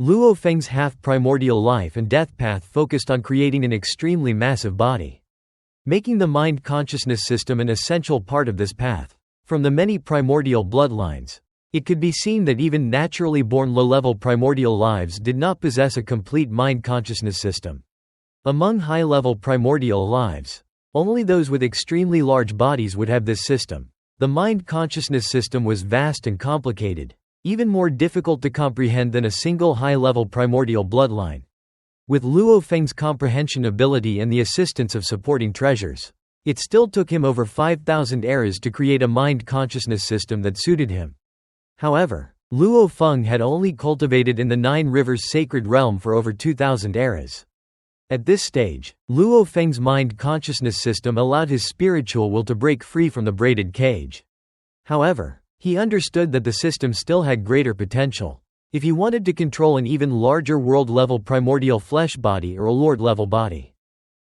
Luo Feng's half-primordial life and death path focused on creating an extremely massive body, making the mind-consciousness system an essential part of this path. From the many primordial bloodlines, it could be seen that even naturally born low-level primordial lives did not possess a complete mind-consciousness system. Among high-level primordial lives, only those with extremely large bodies would have this system. The mind-consciousness system was vast and complicated, even more difficult to comprehend than a single high-level primordial bloodline. With Luo Feng's comprehension ability and the assistance of supporting treasures, it still took him over 5,000 eras to create a mind-consciousness system that suited him. However, Luo Feng had only cultivated in the Nine Rivers sacred realm for over 2,000 eras. At this stage, Luo Feng's mind-consciousness system allowed his spiritual will to break free from the braided cage. However, he understood that the system still had greater potential. If he wanted to control an even larger world-level primordial flesh body or a lord-level body,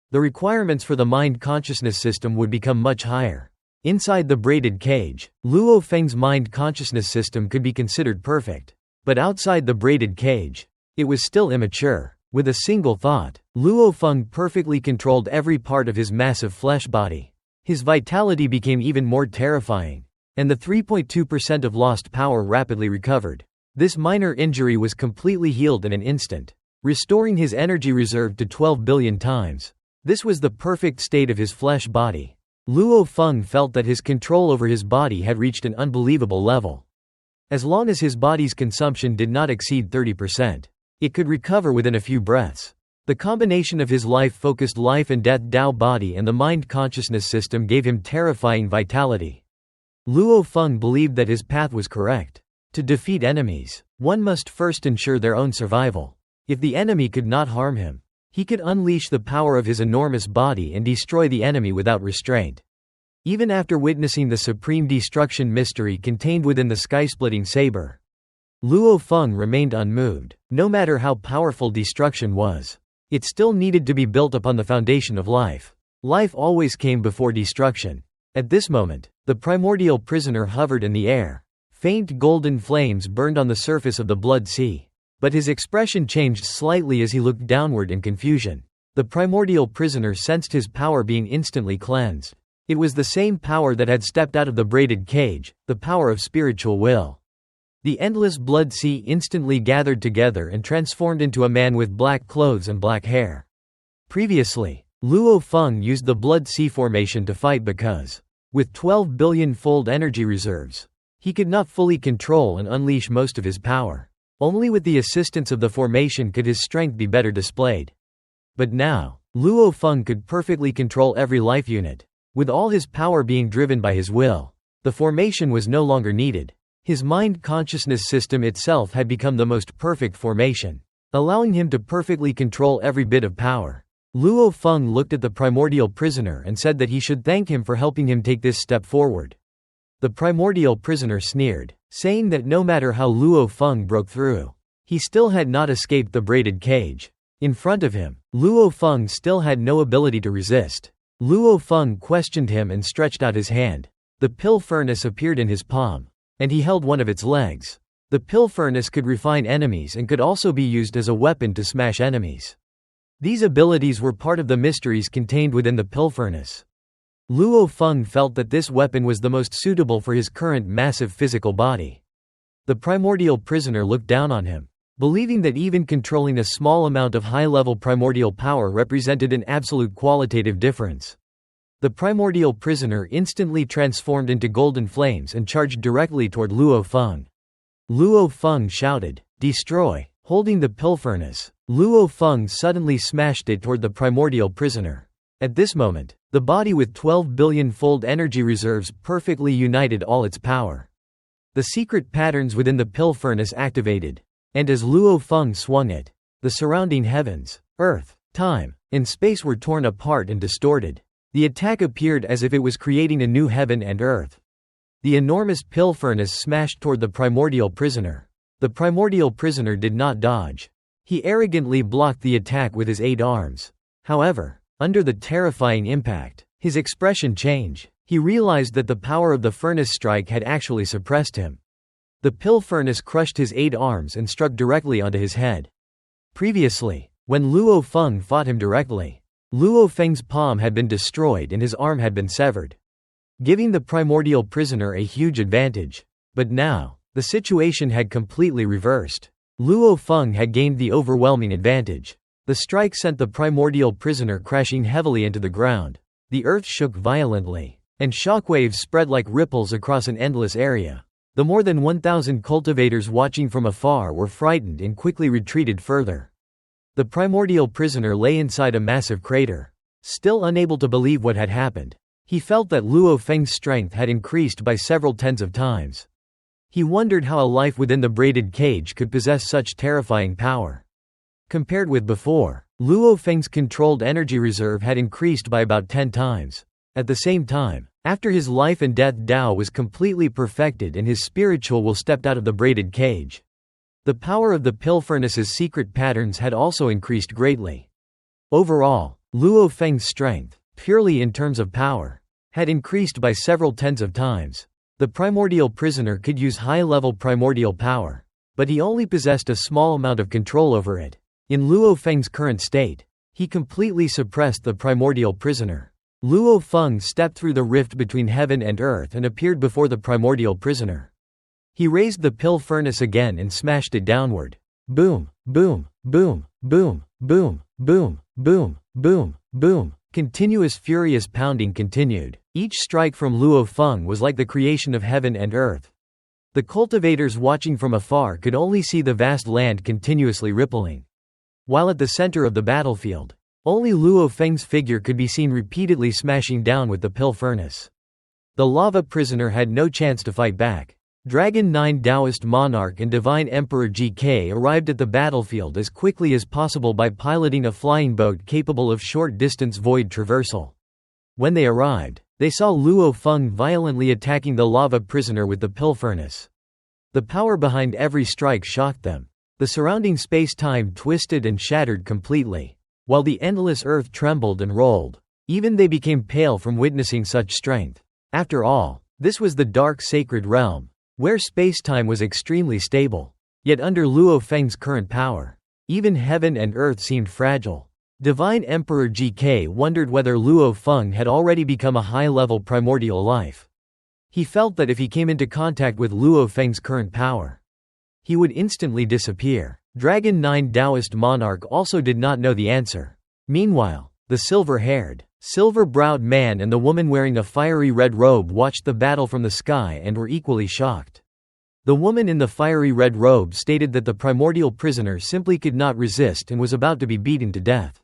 the requirements for the mind-consciousness system would become much higher. Inside the braided cage, Luo Feng's mind-consciousness system could be considered perfect. But outside the braided cage, it was still immature. With a single thought, Luo Feng perfectly controlled every part of his massive flesh body. His vitality became even more terrifying, and the 3.2% of lost power rapidly recovered. This minor injury was completely healed in an instant, restoring his energy reserve to 12 billion times. This was the perfect state of his flesh body. Luo Feng felt that his control over his body had reached an unbelievable level. As long as his body's consumption did not exceed 30%. It could recover within a few breaths. The combination of his life-focused life and death Dao body and the mind-consciousness system gave him terrifying vitality. Luo Feng believed that his path was correct. To defeat enemies, one must first ensure their own survival. If the enemy could not harm him, he could unleash the power of his enormous body and destroy the enemy without restraint. Even after witnessing the supreme destruction mystery contained within the sky-splitting saber, Luo Feng remained unmoved. No matter how powerful destruction was, it still needed to be built upon the foundation of life. Life always came before destruction. At this moment, the primordial prisoner hovered in the air. Faint golden flames burned on the surface of the blood sea. But his expression changed slightly as he looked downward in confusion. The primordial prisoner sensed his power being instantly cleansed. It was the same power that had stepped out of the braided cage, the power of spiritual will. The endless blood sea instantly gathered together and transformed into a man with black clothes and black hair. Previously, Luo Feng used the blood sea formation to fight because, with 12 billion-fold energy reserves, he could not fully control and unleash most of his power. Only with the assistance of the formation could his strength be better displayed. But now, Luo Feng could perfectly control every life unit, with all his power being driven by his will. The formation was no longer needed. His mind-consciousness system itself had become the most perfect formation, allowing him to perfectly control every bit of power. Luo Feng looked at the primordial prisoner and said that he should thank him for helping him take this step forward. The primordial prisoner sneered, saying that no matter how Luo Feng broke through, he still had not escaped the braided cage. In front of him, Luo Feng still had no ability to resist. Luo Feng questioned him and stretched out his hand. The pill furnace appeared in his palm, and he held one of its legs. The pill furnace could refine enemies and could also be used as a weapon to smash enemies. These abilities were part of the mysteries contained within the pill furnace. Luo Feng felt that this weapon was the most suitable for his current massive physical body. The primordial prisoner looked down on him, believing that even controlling a small amount of high-level primordial power represented an absolute qualitative difference. The primordial prisoner instantly transformed into golden flames and charged directly toward Luo Feng. Luo Feng shouted, "Destroy!" Holding the pill furnace, Luo Feng suddenly smashed it toward the primordial prisoner. At this moment, the body with 12 billion-fold energy reserves perfectly united all its power. The secret patterns within the pill furnace activated, and as Luo Feng swung it, the surrounding heavens, earth, time, and space were torn apart and distorted. The attack appeared as if it was creating a new heaven and earth. The enormous pill furnace smashed toward the primordial prisoner. The primordial prisoner did not dodge. He arrogantly blocked the attack with his 8 arms. However, under the terrifying impact, his expression changed. He realized that the power of the furnace strike had actually suppressed him. The pill furnace crushed his 8 arms and struck directly onto his head. Previously, when Luo Feng fought him directly, Luo Feng's palm had been destroyed and his arm had been severed, giving the primordial prisoner a huge advantage. But now, the situation had completely reversed. Luo Feng had gained the overwhelming advantage. The strike sent the primordial prisoner crashing heavily into the ground. The earth shook violently, and shockwaves spread like ripples across an endless area. The more than 1,000 cultivators watching from afar were frightened and quickly retreated further. The primordial prisoner lay inside a massive crater, still unable to believe what had happened. He felt that Luo Feng's strength had increased by several tens of times. He wondered how a life within the braided cage could possess such terrifying power. Compared with before, Luo Feng's controlled energy reserve had increased by about 10 times. At the same time, after his life and death Tao was completely perfected and his spiritual will stepped out of the braided cage. The power of the pill furnace's secret patterns had also increased greatly. Overall, Luo Feng's strength, purely in terms of power, had increased by several tens of times. The primordial prisoner could use high-level primordial power, but he only possessed a small amount of control over it. In Luo Feng's current state, he completely suppressed the primordial prisoner. Luo Feng stepped through the rift between heaven and earth and appeared before the primordial prisoner. He raised the pill furnace again and smashed it downward. Boom, boom, boom, boom, boom, boom, boom, boom, boom. Continuous furious pounding continued. Each strike from Luo Feng was like the creation of heaven and earth. The cultivators watching from afar could only see the vast land continuously rippling. While at the center of the battlefield, only Luo Feng's figure could be seen repeatedly smashing down with the pill furnace. The lava prisoner had no chance to fight back. Dragon 9 Taoist Monarch and Divine Emperor GK arrived at the battlefield as quickly as possible by piloting a flying boat capable of short-distance void traversal. When they arrived, they saw Luo Feng violently attacking the lava prisoner with the pill furnace. The power behind every strike shocked them. The surrounding space-time twisted and shattered completely, while the endless earth trembled and rolled. Even they became pale from witnessing such strength. After all, this was the dark sacred realm, where space-time was extremely stable. Yet under Luo Feng's current power, even heaven and earth seemed fragile. Divine Emperor GK wondered whether Luo Feng had already become a high-level primordial life. He felt that if he came into contact with Luo Feng's current power, he would instantly disappear. Dragon 9 Taoist Monarch also did not know the answer. Meanwhile, the silver-haired, silver-browed man and the woman wearing a fiery red robe watched the battle from the sky and were equally shocked. The woman in the fiery red robe stated that the primordial prisoner simply could not resist and was about to be beaten to death.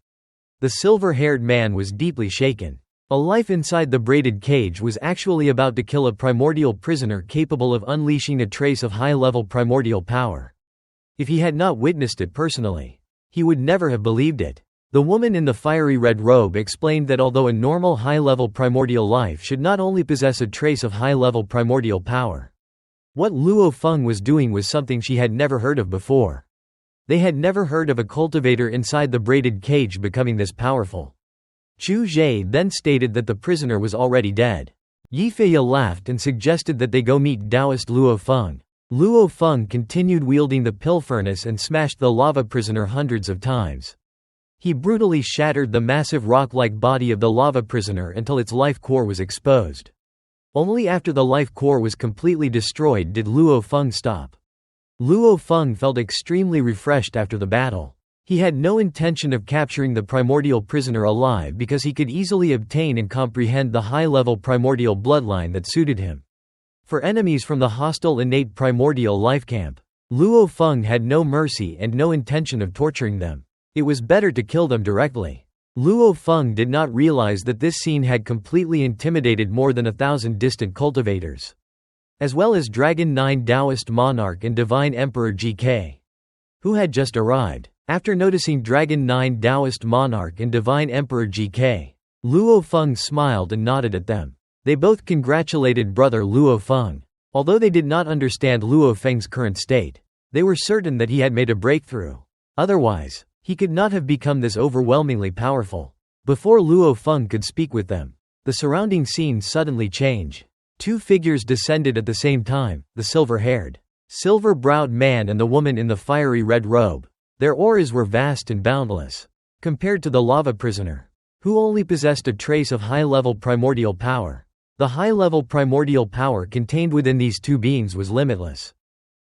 The silver-haired man was deeply shaken. A life inside the braided cage was actually about to kill a primordial prisoner capable of unleashing a trace of high-level primordial power. If he had not witnessed it personally, he would never have believed it. The woman in the fiery red robe explained that although a normal high-level primordial life should not only possess a trace of high-level primordial power, what Luo Feng was doing was something she had never heard of before. They had never heard of a cultivator inside the braided cage becoming this powerful. Chu Zhe then stated that the prisoner was already dead. Yifei laughed and suggested that they go meet Taoist Luo Feng. Luo Feng continued wielding the pill furnace and smashed the lava prisoner hundreds of times. He brutally shattered the massive rock-like body of the lava prisoner until its life core was exposed. Only after the life core was completely destroyed did Luo Feng stop. Luo Feng felt extremely refreshed after the battle. He had no intention of capturing the primordial prisoner alive because he could easily obtain and comprehend the high-level primordial bloodline that suited him. For enemies from the hostile innate primordial life camp, Luo Feng had no mercy and no intention of torturing them. It was better to kill them directly. Luo Feng did not realize that this scene had completely intimidated more than 1,000 distant cultivators, as well as Dragon 9 Taoist Monarch and Divine Emperor GK, who had just arrived. After noticing Dragon 9 Taoist Monarch and Divine Emperor GK, Luo Feng smiled and nodded at them. They both congratulated brother Luo Feng. Although they did not understand Luo Feng's current state, they were certain that he had made a breakthrough. Otherwise, he could not have become this overwhelmingly powerful. Before Luo Feng could speak with them, the surrounding scene suddenly changed. Two figures descended at the same time, the silver-haired, silver-browed man and the woman in the fiery red robe. Their auras were vast and boundless. Compared to the lava prisoner, who only possessed a trace of high-level primordial power, the high-level primordial power contained within these two beings was limitless.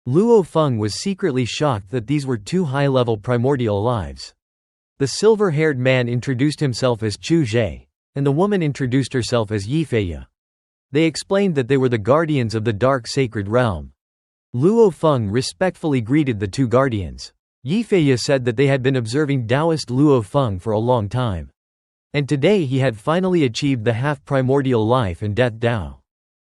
Luo Feng was secretly shocked that these were two high-level primordial lives. The silver-haired man introduced himself as Chu Zhe, and the woman introduced herself as Yifei. They explained that they were the guardians of the dark sacred realm. Luo Feng respectfully greeted the two guardians. Yifei said that they had been observing Taoist Luo Feng for a long time. And today he had finally achieved the half-primordial life and death Tao.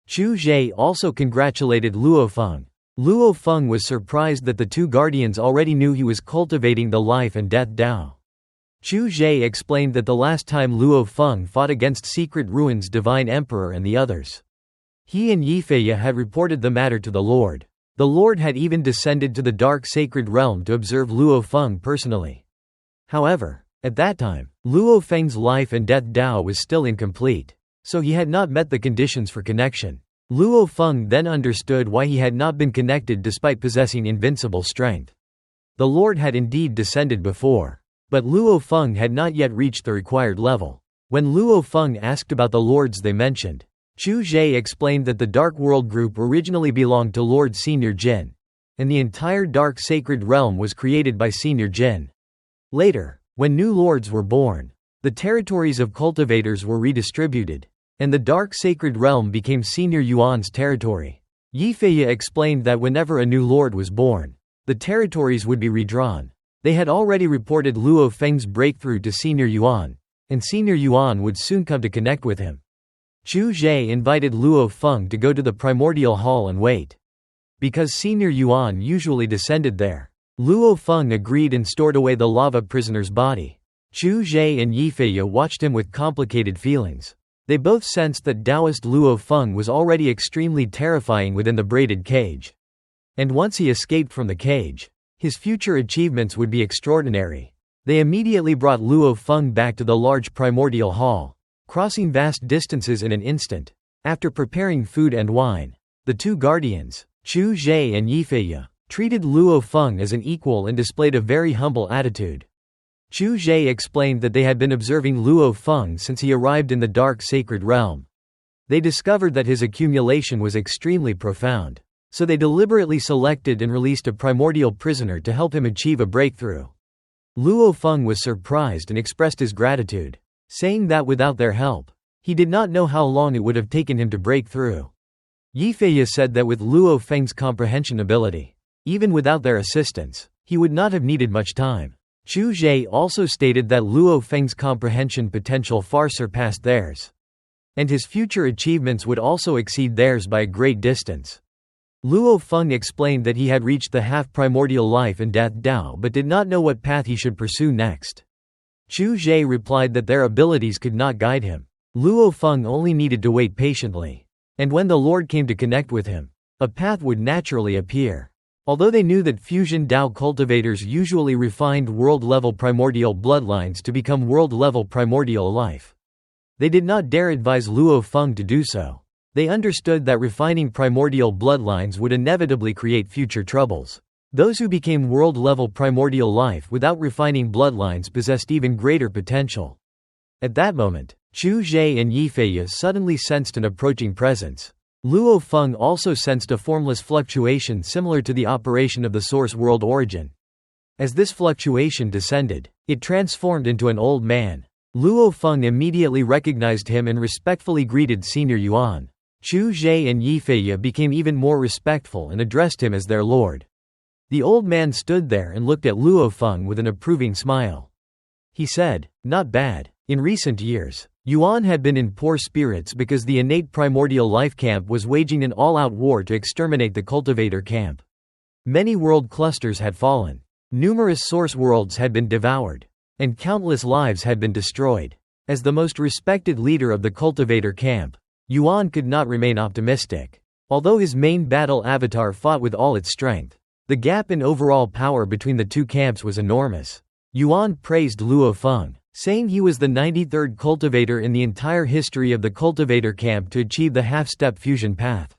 Chu Zhe also congratulated Luo Feng. Luo Feng was surprised that the two guardians already knew he was cultivating the life and death Tao. Chu Zhe explained that the last time Luo Feng fought against Secret Ruin's Divine Emperor and the others, he and Yifei had reported the matter to the Lord. The Lord had even descended to the dark sacred realm to observe Luo Feng personally. However, at that time, Luo Feng's life and death Tao was still incomplete, so he had not met the conditions for connection. Luo Feng then understood why he had not been connected despite possessing invincible strength. The Lord had indeed descended before, but Luo Feng had not yet reached the required level. When Luo Feng asked about the lords they mentioned, Chu Zhe explained that the Dark World Group originally belonged to Lord Senior Jin, and the entire Dark Sacred Realm was created by Senior Jin. Later, when new lords were born, the territories of cultivators were redistributed, and the Dark Sacred Realm became Senior Yuan's territory. Yifei explained that whenever a new lord was born, the territories would be redrawn. They had already reported Luo Feng's breakthrough to Senior Yuan, and Senior Yuan would soon come to connect with him. Chu Zhe invited Luo Feng to go to the Primordial Hall and wait. Because Senior Yuan usually descended there, Luo Feng agreed and stored away the lava prisoner's body. Chu Zhe and Yifei watched him with complicated feelings. They both sensed that Taoist Luo Feng was already extremely terrifying within the braided cage. And once he escaped from the cage, his future achievements would be extraordinary. They immediately brought Luo Feng back to the large primordial hall, crossing vast distances in an instant. After preparing food and wine, the two guardians, Chu Zhe and Yifei, treated Luo Feng as an equal and displayed a very humble attitude. Chu Zhe explained that they had been observing Luo Feng since he arrived in the dark sacred realm. They discovered that his accumulation was extremely profound, so they deliberately selected and released a primordial prisoner to help him achieve a breakthrough. Luo Feng was surprised and expressed his gratitude, saying that without their help, he did not know how long it would have taken him to break through. Yifei said that with Luo Feng's comprehension ability, even without their assistance, he would not have needed much time. Chu Zhe also stated that Luo Feng's comprehension potential far surpassed theirs, and his future achievements would also exceed theirs by a great distance. Luo Feng explained that he had reached the half-primordial life and death Tao but did not know what path he should pursue next. Chu Zhe replied that their abilities could not guide him. Luo Feng only needed to wait patiently, and when the Lord came to connect with him, a path would naturally appear. Although they knew that fusion Tao cultivators usually refined world-level primordial bloodlines to become world-level primordial life, they did not dare advise Luo Feng to do so. They understood that refining primordial bloodlines would inevitably create future troubles. Those who became world-level primordial life without refining bloodlines possessed even greater potential. At that moment, Chu Zhe and Yifei suddenly sensed an approaching presence. Luo Feng also sensed a formless fluctuation similar to the operation of the source world origin. As this fluctuation descended, it transformed into an old man. Luo Feng immediately recognized him and respectfully greeted Senior Yuan. Chu Zhe and Yifei became even more respectful and addressed him as their lord. The old man stood there and looked at Luo Feng with an approving smile. He said, "Not bad." In recent years, Yuan had been in poor spirits because the innate primordial life camp was waging an all-out war to exterminate the cultivator camp. Many world clusters had fallen. Numerous source worlds had been devoured, and countless lives had been destroyed. As the most respected leader of the cultivator camp, Yuan could not remain optimistic. Although his main battle avatar fought with all its strength, the gap in overall power between the two camps was enormous. Yuan praised Luo Feng, saying he was the 93rd cultivator in the entire history of the cultivator camp to achieve the half-step fusion path.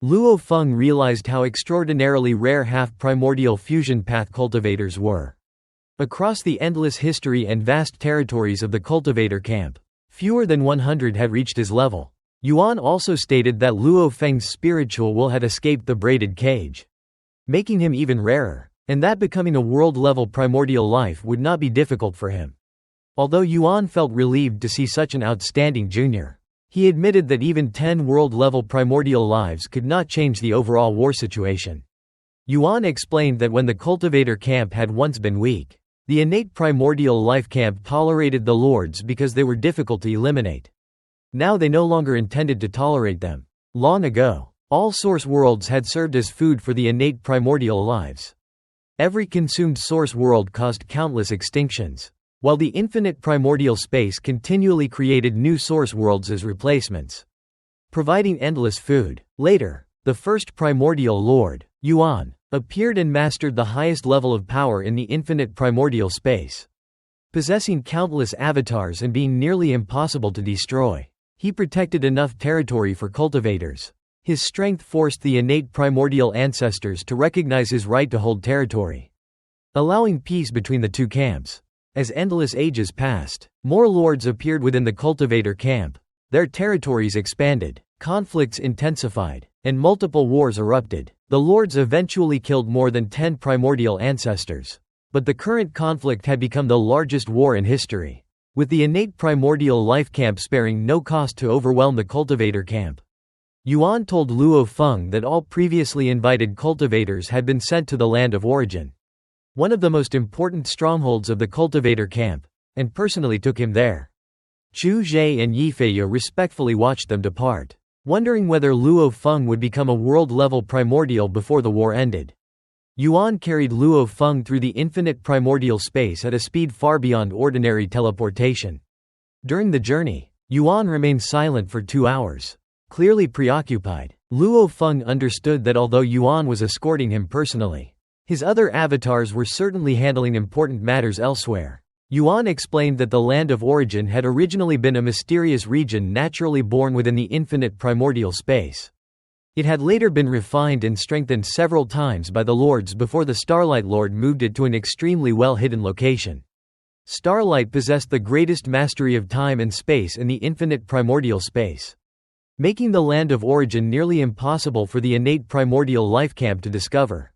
Luo Feng realized how extraordinarily rare half-primordial fusion path cultivators were. Across the endless history and vast territories of the cultivator camp, fewer than 100 had reached his level. Yuan also stated that Luo Feng's spiritual will had escaped the braided cage, making him even rarer, and that becoming a world-level primordial life would not be difficult for him. Although Yuan felt relieved to see such an outstanding junior, he admitted that even 10 world-level primordial lives could not change the overall war situation. Yuan explained that when the cultivator camp had once been weak, the innate primordial life camp tolerated the lords because they were difficult to eliminate. Now they no longer intended to tolerate them. Long ago, all source worlds had served as food for the innate primordial lives. Every consumed source world caused countless extinctions, while the infinite primordial space continually created new source worlds as replacements, providing endless food. Later, the first primordial lord, Yuan, appeared and mastered the highest level of power in the infinite primordial space. Possessing countless avatars and being nearly impossible to destroy, he protected enough territory for cultivators. His strength forced the innate primordial ancestors to recognize his right to hold territory, allowing peace between the two camps. As endless ages passed, more lords appeared within the cultivator camp. Their territories expanded, conflicts intensified, and multiple wars erupted. The lords eventually killed more than 10 primordial ancestors. But the current conflict had become the largest war in history, with the innate primordial life camp sparing no cost to overwhelm the cultivator camp. Yuan told Luo Feng that all previously invited cultivators had been sent to the land of origin, one of the most important strongholds of the cultivator camp, and personally took him there. Zhu Zhe and Yifei respectfully watched them depart, wondering whether Luo Feng would become a world-level primordial before the war ended. Yuan carried Luo Feng through the infinite primordial space at a speed far beyond ordinary teleportation. During the journey, Yuan remained silent for 2 hours, clearly preoccupied. Luo Feng understood that although Yuan was escorting him personally, his other avatars were certainly handling important matters elsewhere. Yuan explained that the land of origin had originally been a mysterious region naturally born within the infinite primordial space. It had later been refined and strengthened several times by the lords before the Starlight Lord moved it to an extremely well-hidden location. Starlight possessed the greatest mastery of time and space in the infinite primordial space, making the land of origin nearly impossible for the innate primordial life camp to discover.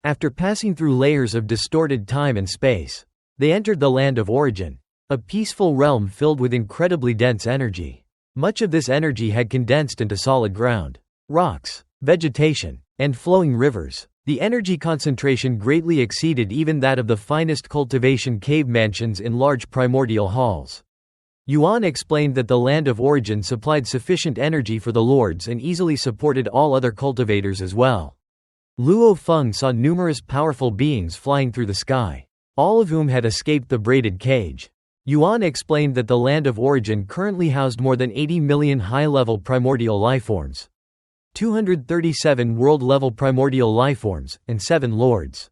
After passing through layers of distorted time and space, they entered the land of origin, a peaceful realm filled with incredibly dense energy. Much of this energy had condensed into solid ground, rocks, vegetation, and flowing rivers. The energy concentration greatly exceeded even that of the finest cultivation cave mansions in large primordial halls. Yuan explained that the land of origin supplied sufficient energy for the lords and easily supported all other cultivators as well. Luo Feng saw numerous powerful beings flying through the sky, all of whom had escaped the braided cage. Yuan explained that the land of origin currently housed more than 80 million high-level primordial lifeforms, 237 world-level primordial lifeforms, and 7 lords.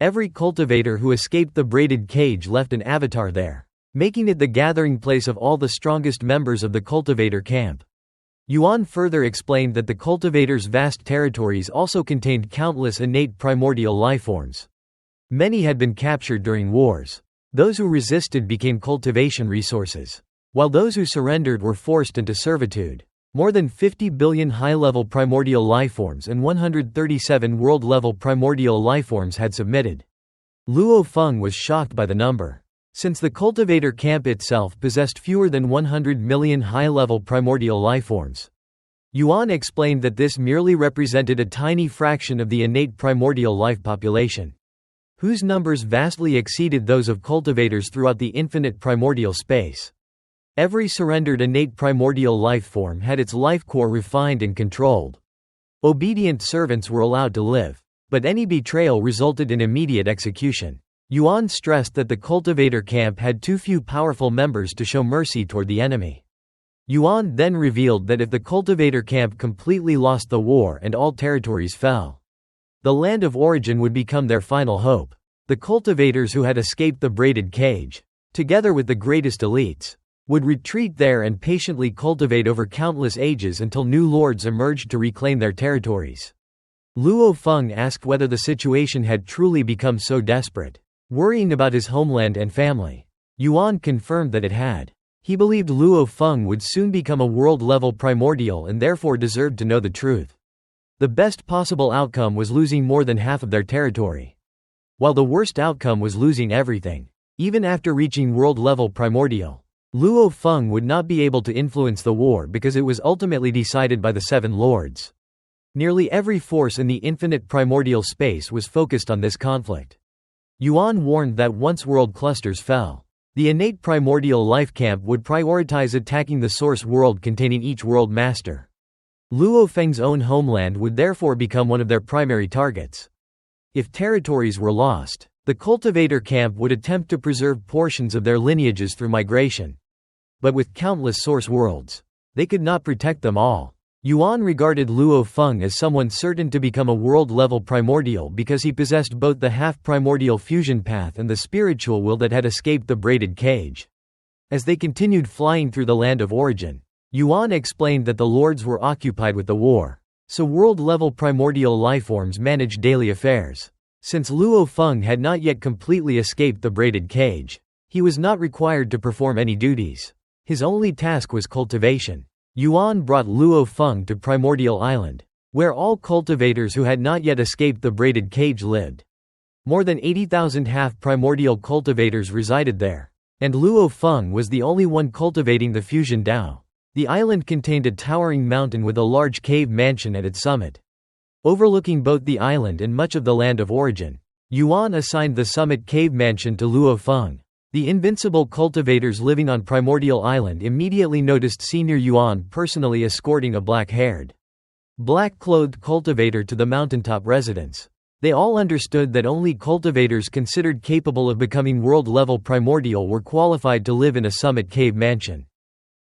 Every cultivator who escaped the braided cage left an avatar there, making it the gathering place of all the strongest members of the cultivator camp. Yuan further explained that the cultivator's vast territories also contained countless innate primordial lifeforms. Many had been captured during wars. Those who resisted became cultivation resources, while those who surrendered were forced into servitude. More than 50 billion high-level primordial lifeforms and 137 world-level primordial lifeforms had submitted. Luo Feng was shocked by the number. Since the cultivator camp itself possessed fewer than 100 million high-level primordial lifeforms, Yuan explained that this merely represented a tiny fraction of the innate primordial life population, whose numbers vastly exceeded those of cultivators throughout the infinite primordial space. Every surrendered innate primordial life form had its life core refined and controlled. Obedient servants were allowed to live, but any betrayal resulted in immediate execution. Yuan stressed that the cultivator camp had too few powerful members to show mercy toward the enemy. Yuan then revealed that if the cultivator camp completely lost the war and all territories fell, the land of origin would become their final hope. The cultivators who had escaped the braided cage, together with the greatest elites, would retreat there and patiently cultivate over countless ages until new lords emerged to reclaim their territories. Luo Feng asked whether the situation had truly become so desperate, worrying about his homeland and family. Yuan confirmed that it had. He believed Luo Feng would soon become a world-level primordial and therefore deserved to know the truth. The best possible outcome was losing more than half of their territory, while the worst outcome was losing everything. Even after reaching world-level primordial, Luo Feng would not be able to influence the war because it was ultimately decided by the Seven Lords. Nearly every force in the infinite primordial space was focused on this conflict. Yuan warned that once world clusters fell, the innate primordial life camp would prioritize attacking the source world containing each world master. Luo Feng's own homeland would therefore become one of their primary targets. If territories were lost, the cultivator camp would attempt to preserve portions of their lineages through migration. But with countless source worlds, they could not protect them all. Yuan regarded Luo Feng as someone certain to become a world-level primordial because he possessed both the half-primordial fusion path and the spiritual will that had escaped the braided cage. As they continued flying through the land of origin, Yuan explained that the lords were occupied with the war, so world-level primordial lifeforms managed daily affairs. Since Luo Feng had not yet completely escaped the braided cage, he was not required to perform any duties. His only task was cultivation. Yuan brought Luo Feng to Primordial Island, where all cultivators who had not yet escaped the braided cage lived. More than 80,000 half-primordial cultivators resided there, and Luo Feng was the only one cultivating the fusion Dao. The island contained a towering mountain with a large cave mansion at its summit, overlooking both the island and much of the land of origin. Yuan assigned the summit cave mansion to Luo Feng. The invincible cultivators living on Primordial Island immediately noticed Senior Yuan personally escorting a black-haired, black-clothed cultivator to the mountaintop residence. They all understood that only cultivators considered capable of becoming world-level primordial were qualified to live in a summit cave mansion.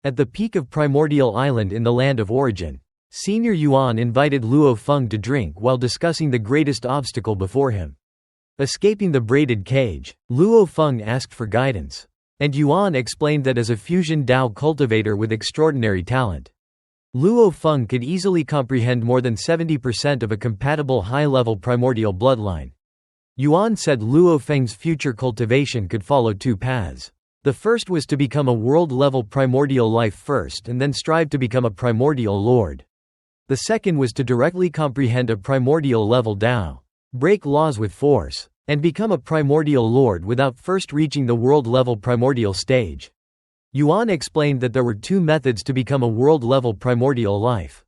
At the peak of Primordial Island in the land of origin, Senior Yuan invited Luo Feng to drink while discussing the greatest obstacle before him. Escaping the braided cage, Luo Feng asked for guidance, and Yuan explained that as a fusion Dao cultivator with extraordinary talent, Luo Feng could easily comprehend more than 70% of a compatible high-level primordial bloodline. Yuan said Luo Feng's future cultivation could follow two paths. The first was to become a world-level primordial life first and then strive to become a primordial lord. The second was to directly comprehend a primordial level Dao, break laws with force, and become a primordial lord without first reaching the world-level primordial stage. Yuan explained that there were two methods to become a world-level primordial life.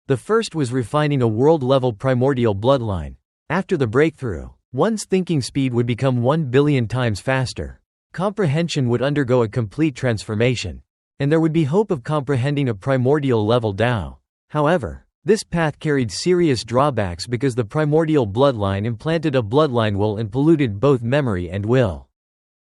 The first was refining a world-level primordial bloodline. After the breakthrough, one's thinking speed would become 1 billion times faster. Comprehension would undergo a complete transformation, and there would be hope of comprehending a primordial level Dao. However, this path carried serious drawbacks because the primordial bloodline implanted a bloodline will and polluted both memory and will.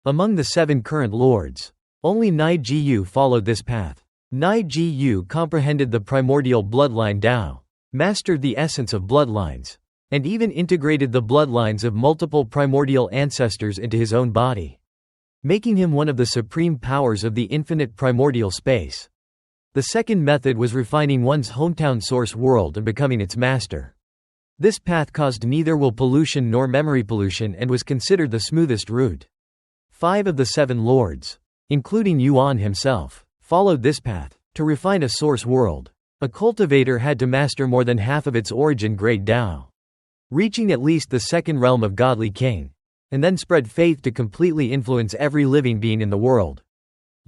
Among the 7 current lords, only Nai Jiyu followed this path. Nai Jiyu comprehended the primordial bloodline Dao, mastered the essence of bloodlines, and even integrated the bloodlines of multiple primordial ancestors into his own body, making him one of the supreme powers of the infinite primordial space. The second method was refining one's hometown source world and becoming its master. This path caused neither will pollution nor memory pollution and was considered the smoothest route. 5 of the 7 lords, including Yuan himself, followed this path. To refine a source world, a cultivator had to master more than half of its origin grade Dao, reaching at least the second realm of Godly King, and then spread faith to completely influence every living being in the world.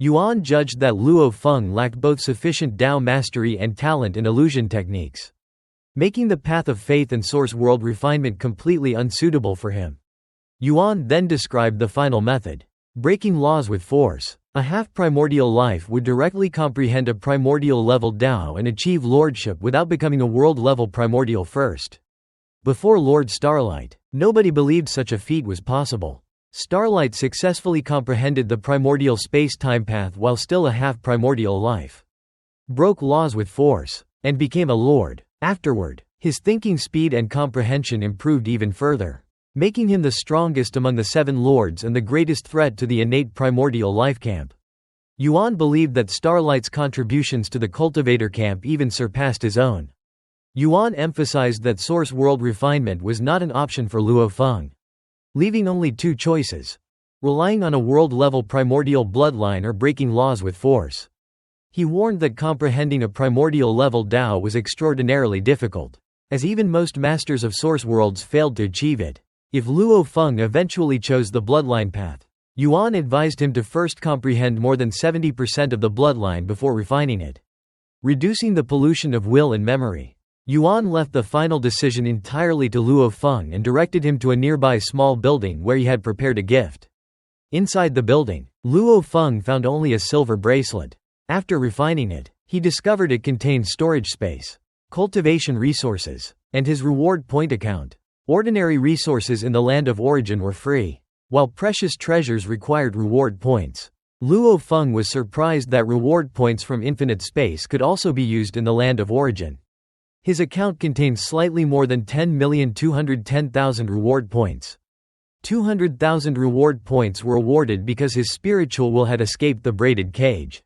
Yuan judged that Luo Feng lacked both sufficient Dao mastery and talent in illusion techniques, making the path of faith and source world refinement completely unsuitable for him. Yuan then described the final method, breaking laws with force. A half-primordial life would directly comprehend a primordial level Dao and achieve lordship without becoming a world-level primordial first. Before Lord Starlight, nobody believed such a feat was possible. Starlight successfully comprehended the primordial space-time path while still a half-primordial life, broke laws with force, and became a lord. Afterward, his thinking speed and comprehension improved even further, making him the strongest among the 7 lords and the greatest threat to the innate primordial life camp. Yuan believed that Starlight's contributions to the cultivator camp even surpassed his own. Yuan emphasized that source world refinement was not an option for Luo Feng, leaving only two choices: relying on a world-level primordial bloodline or breaking laws with force. He warned that comprehending a primordial-level Dao was extraordinarily difficult, as even most masters of source worlds failed to achieve it. If Luo Feng eventually chose the bloodline path, Yuan advised him to first comprehend more than 70% of the bloodline before refining it, reducing the pollution of will and memory. Yuan left the final decision entirely to Luo Feng and directed him to a nearby small building where he had prepared a gift. Inside the building, Luo Feng found only a silver bracelet. After refining it, he discovered it contained storage space, cultivation resources, and his reward point account. Ordinary resources in the land of origin were free, while precious treasures required reward points. Luo Feng was surprised that reward points from infinite space could also be used in the land of origin. His account contained slightly more than 10,210,000 reward points. 200,000 reward points were awarded because his spiritual will had escaped the braided cage.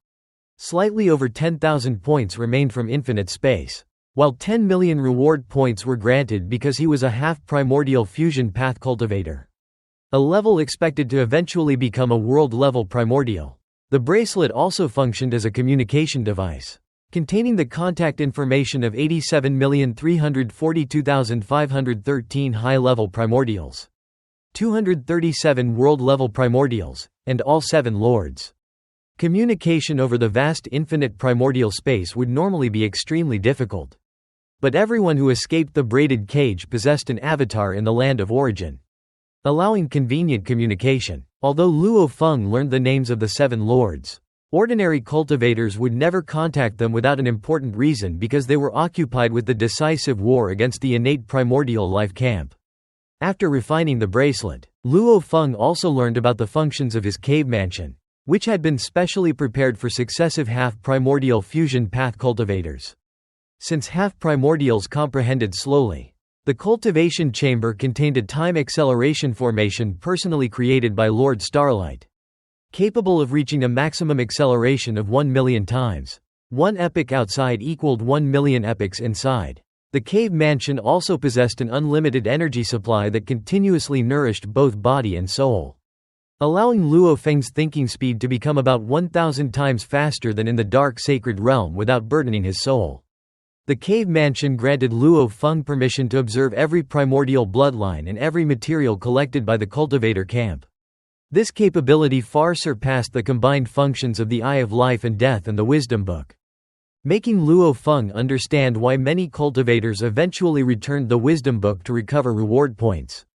Slightly over 10,000 points remained from infinite space, while 10 million reward points were granted because he was a half-primordial fusion path cultivator, a level expected to eventually become a world-level primordial. The bracelet also functioned as a communication device, containing the contact information of 87,342,513 high-level primordials, 237 world-level primordials, and all 7 lords. Communication over the vast infinite primordial space would normally be extremely difficult. But everyone who escaped the braided cage possessed an avatar in the land of origin, allowing convenient communication. Although Luo Feng learned the names of the 7 lords, ordinary cultivators would never contact them without an important reason because they were occupied with the decisive war against the innate primordial life camp. After refining the bracelet, Luo Feng also learned about the functions of his cave mansion, which had been specially prepared for successive half-primordial fusion path cultivators. Since half-primordials comprehended slowly, the cultivation chamber contained a time acceleration formation personally created by Lord Starlight, capable of reaching a maximum acceleration of 1 million times. 1 epoch outside equaled 1 million epochs inside. The cave mansion also possessed an unlimited energy supply that continuously nourished both body and soul, allowing Luo Feng's thinking speed to become about 1,000 times faster than in the dark sacred realm without burdening his soul. The cave mansion granted Luo Feng permission to observe every primordial bloodline and every material collected by the cultivator camp. This capability far surpassed the combined functions of the Eye of Life and Death and the Wisdom Book, making Luo Feng understand why many cultivators eventually returned the Wisdom Book to recover reward points.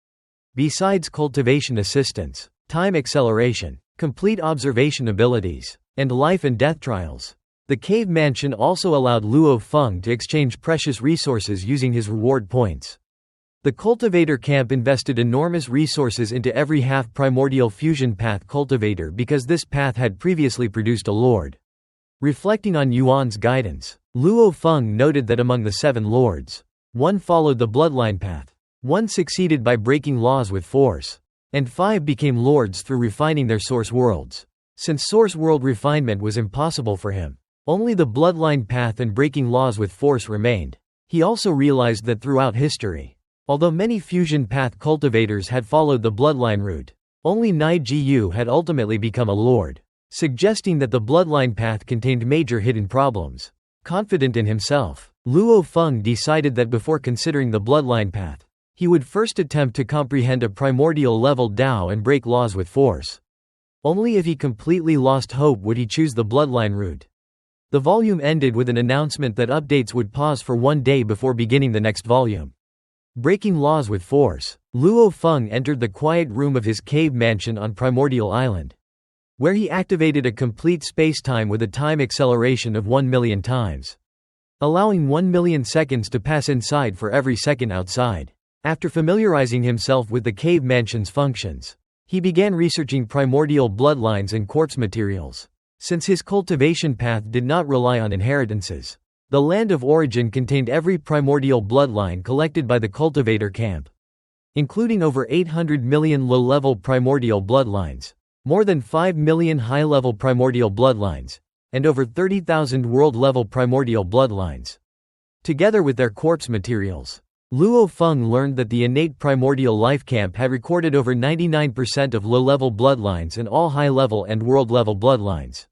Besides cultivation assistance, time acceleration, complete observation abilities, and life and death trials, the cave mansion also allowed Luo Feng to exchange precious resources using his reward points. The cultivator camp invested enormous resources into every half-primordial fusion path cultivator because this path had previously produced a lord. Reflecting on Yuan's guidance, Luo Feng noted that among the 7 lords, 1 followed the bloodline path, 1 succeeded by breaking laws with force, and 5 became lords through refining their source worlds. Since source world refinement was impossible for him, only the bloodline path and breaking laws with force remained. He also realized that throughout history, although many fusion path cultivators had followed the bloodline route, only Nai Jiyu had ultimately become a lord, suggesting that the bloodline path contained major hidden problems. Confident in himself, Luo Feng decided that before considering the bloodline path, he would first attempt to comprehend a primordial level Dao and break laws with force. Only if he completely lost hope would he choose the bloodline route. The volume ended with an announcement that updates would pause for 1 day before beginning the next volume. Breaking laws with force, Luo Feng entered the quiet room of his cave mansion on Primordial Island, where he activated a complete spacetime with a time acceleration of 1 million times, allowing 1 million seconds to pass inside for every second outside. After familiarizing himself with the cave mansion's functions, he began researching primordial bloodlines and quartz materials. Since his cultivation path did not rely on inheritances, the land of origin contained every primordial bloodline collected by the cultivator camp, including over 800 million low-level primordial bloodlines. more than 5 million high-level primordial bloodlines, and over 30,000 world-level primordial bloodlines. Together with their corpse materials, Luo Feng learned that the innate primordial life camp had recorded over 99% of low-level bloodlines and all high-level and world-level bloodlines.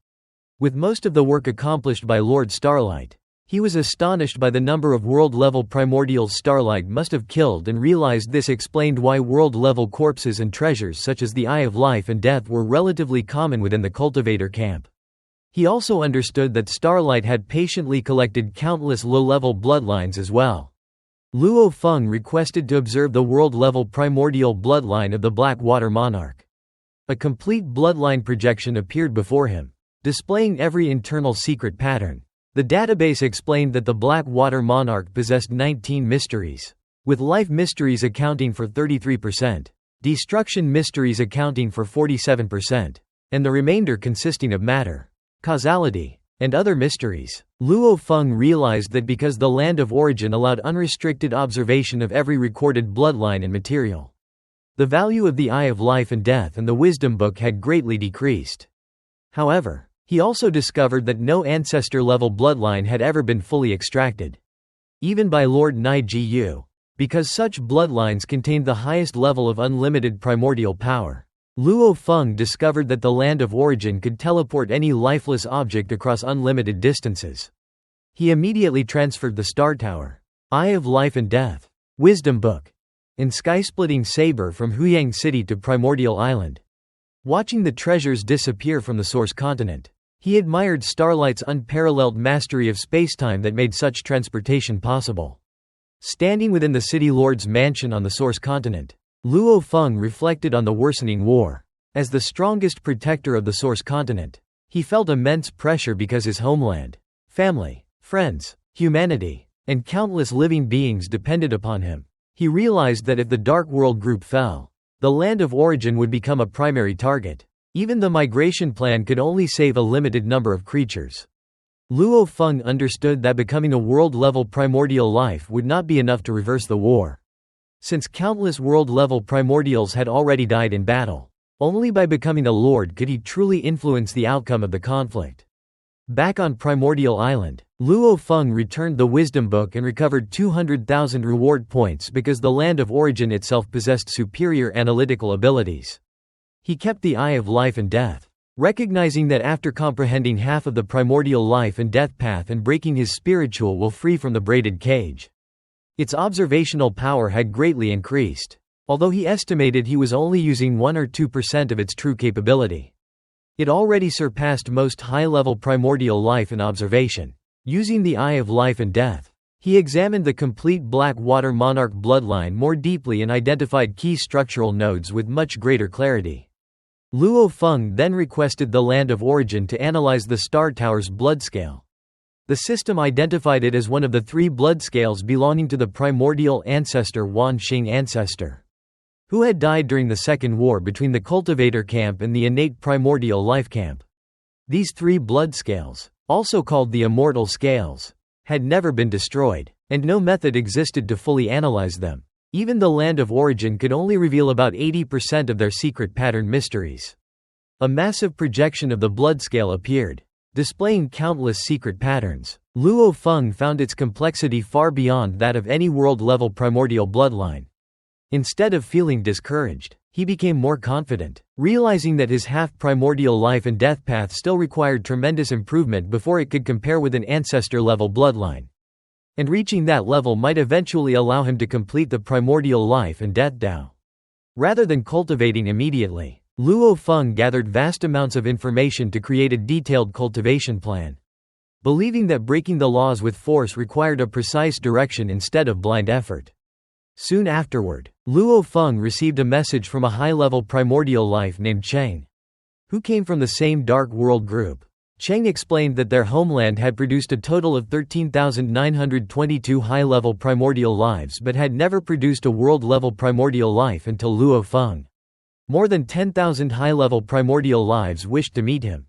With most of the work accomplished by Lord Starlight, he was astonished by the number of world-level primordials Starlight must have killed and realized this explained why world-level corpses and treasures such as the Eye of Life and Death were relatively common within the cultivator camp. He also understood that Starlight had patiently collected countless low-level bloodlines as well. Luo Feng requested to observe the world-level primordial bloodline of the Black Water Monarch. A complete bloodline projection appeared before him, displaying every internal secret pattern. The database explained that the Black Water Monarch possessed 19 mysteries, with life mysteries accounting for 33%, destruction mysteries accounting for 47%, and the remainder consisting of matter, causality, and other mysteries. Luo Feng realized that because the land of origin allowed unrestricted observation of every recorded bloodline and material, the value of the Eye of Life and Death and the Wisdom Book had greatly decreased. However, he also discovered that no ancestor-level bloodline had ever been fully extracted, even by Lord Nai Ji Yu, because such bloodlines contained the highest level of unlimited primordial power. Luo Feng discovered that the land of origin could teleport any lifeless object across unlimited distances. He immediately transferred the Star Tower, Eye of Life and Death, Wisdom Book, and Sky-Splitting Saber from Huyang City to Primordial Island. Watching the treasures disappear from the source continent, he admired Starlight's unparalleled mastery of spacetime that made such transportation possible. Standing within the City Lord's mansion on the source continent, Luo Feng reflected on the worsening war. As the strongest protector of the source continent, he felt immense pressure because his homeland, family, friends, humanity, and countless living beings depended upon him. He realized that if the Dark World group fell, the land of origin would become a primary target. Even the migration plan could only save a limited number of creatures. Luo Feng understood that becoming a world-level primordial life would not be enough to reverse the war. Since countless world-level primordials had already died in battle, only by becoming a lord could he truly influence the outcome of the conflict. Back on Primordial Island, Luo Feng returned the Wisdom Book and recovered 200,000 reward points because the land of origin itself possessed superior analytical abilities. He kept the Eye of Life and Death, recognizing that after comprehending half of the primordial life and death path and breaking his spiritual will free from the braided cage, its observational power had greatly increased, although he estimated he was only using 1 or 2% of its true capability. It already surpassed most high-level primordial life and observation. Using the Eye of Life and Death, he examined the complete Black Water Monarch bloodline more deeply and identified key structural nodes with much greater clarity. Luo Feng then requested the land of origin to analyze the Star Tower's blood scale. The system identified it as one of the 3 blood scales belonging to the primordial ancestor Wan Xing ancestor, who had died during the Second War between the cultivator camp and the innate primordial life camp. These 3 blood scales, also called the immortal scales, had never been destroyed, and no method existed to fully analyze them. Even the land of origin could only reveal about 80% of their secret pattern mysteries. A massive projection of the blood scale appeared, displaying countless secret patterns. Luo Feng found its complexity far beyond that of any world-level primordial bloodline. Instead of feeling discouraged, he became more confident, realizing that his half-primordial life and death path still required tremendous improvement before it could compare with an ancestor-level bloodline. And reaching that level might eventually allow him to complete the primordial life and death Dao. Rather than cultivating immediately, Luo Feng gathered vast amounts of information to create a detailed cultivation plan. Believing that breaking the laws with force required a precise direction instead of blind effort. Soon afterward, Luo Feng received a message from a high-level primordial life named Cheng, who came from the same Dark World group. Cheng explained that their homeland had produced a total of 13,922 high-level primordial lives but had never produced a world-level primordial life until Luo Feng. More than 10,000 high-level primordial lives wished to meet him.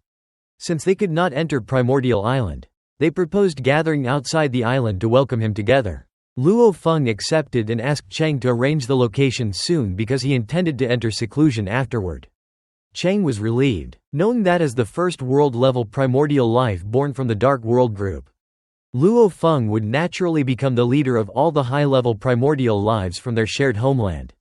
Since they could not enter Primordial Island, they proposed gathering outside the island to welcome him together. Luo Feng accepted and asked Cheng to arrange the location soon because he intended to enter seclusion afterward. Chang was relieved, knowing that as the first world-level primordial life born from the Dark World group, Luo Feng would naturally become the leader of all the high-level primordial lives from their shared homeland.